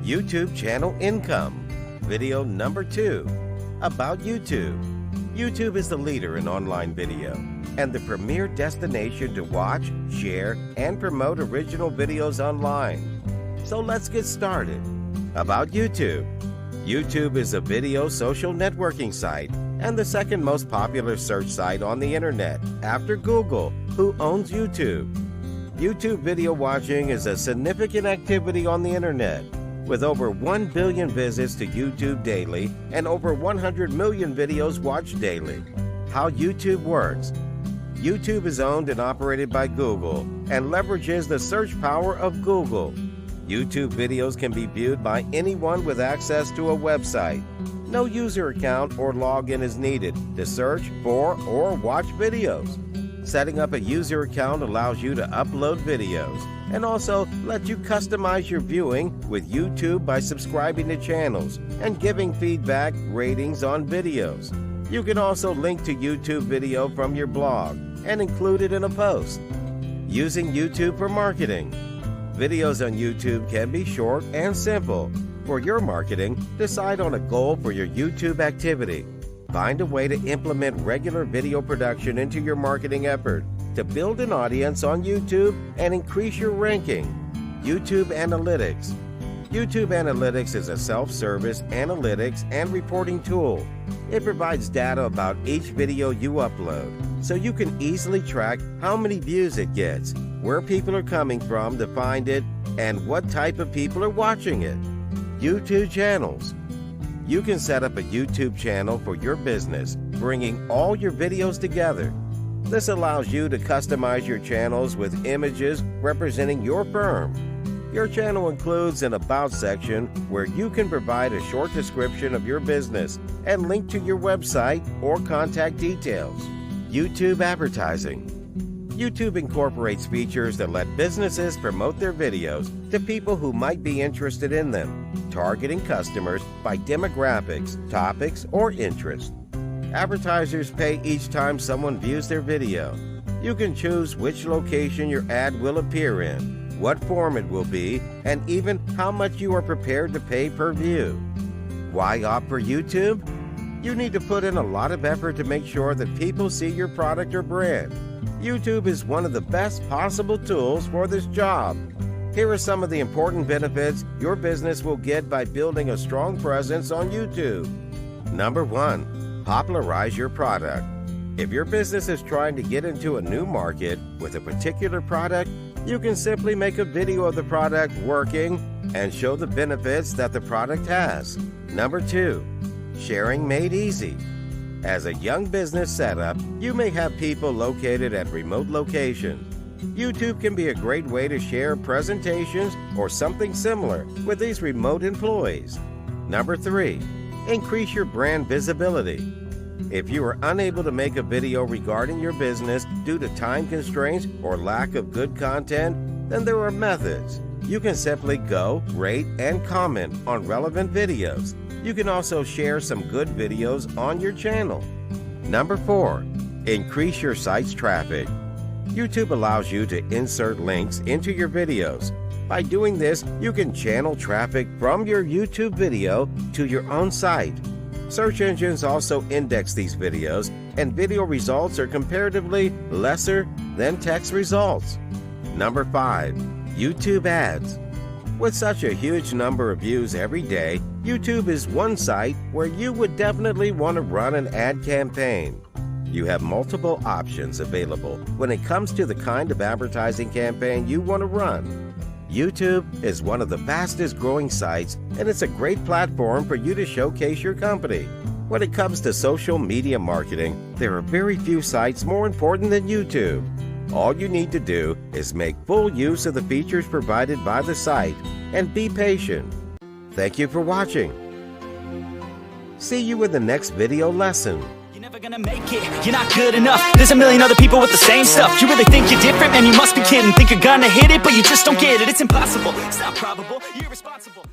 YouTube channel income. Video number 2, about YouTube. YouTube is the leader in online video and the premier destination to watch, share, and promote original videos online. So let's get started. About YouTube. YouTube is a video social networking site and the second most popular search site on the internet after Google, who owns YouTube. YouTube video watching is a significant activity on the internet, with over 1 billion visits to YouTube daily and over 100 million videos watched daily. How YouTube works. YouTube is owned and operated by Google and leverages the search power of Google. YouTube videos can be viewed by anyone with access to a website. No user account or login is needed to search for or watch videos. Setting up a user account allows you to upload videos and also let you customize your viewing with YouTube by subscribing to channels and giving feedback ratings on videos. You can also link to YouTube video from your blog and include it in a post. Using YouTube for marketing. Videos on YouTube can be short and simple. For your marketing, decide on a goal for your YouTube activity. Find a way to implement regular video production into your marketing effort to build an audience on YouTube and increase your ranking. YouTube Analytics. YouTube Analytics is a self-service analytics and reporting tool. It provides data about each video you upload, so you can easily track how many views it gets, where people are coming from to find it, and what type of people are watching it. YouTube Channels. You can set up a YouTube channel for your business, bringing all your videos together. This allows you to customize your channels with images representing your firm. Your channel includes an About section where you can provide a short description of your business and link to your website or contact details. YouTube Advertising. YouTube incorporates features that let businesses promote their videos to people who might be interested in them, targeting customers by demographics, topics, or interest. Advertisers pay each time someone views their video. You can choose which location your ad will appear in, what form it will be, and even how much you are prepared to pay per view. Why opt for YouTube? You need to put in a lot of effort to make sure that people see your product or brand. YouTube is one of the best possible tools for this job. Here are some of the important benefits your business will get by building a strong presence on YouTube. Number 1, popularize your product. If your business is trying to get into a new market with a particular product, you can simply make a video of the product working and show the benefits that the product has. Number 2, sharing made easy. As a young business setup, you may have people located at remote locations. YouTube can be a great way to share presentations or something similar with these remote employees. Number 3, increase your brand visibility. If you are unable to make a video regarding your business due to time constraints or lack of good content, then there are methods. You can simply go, rate, and comment on relevant videos. You can also share some good videos on your channel. Number 4, increase your site's traffic. YouTube allows you to insert links into your videos. By doing this, you can channel traffic from your YouTube video to your own site. Search engines also index these videos, and video results are comparatively lesser than text results. Number 5, YouTube ads. With such a huge number of views every day, YouTube is one site where you would definitely want to run an ad campaign. You have multiple options available when it comes to the kind of advertising campaign you want to run. YouTube is one of the fastest growing sites, and it's a great platform for you to showcase your company. When it comes to social media marketing, there are very few sites more important than YouTube. All you need to do is make full use of the features provided by the site and be patient. Thank you for watching. See you in the next video lesson. You're never gonna make it, you're not good enough. There's a million other people with the same stuff. You really think you're different? Man, you must be kidding. Think you're gonna hit it, but you just don't get it. It's impossible, it's not probable, you're irresponsible.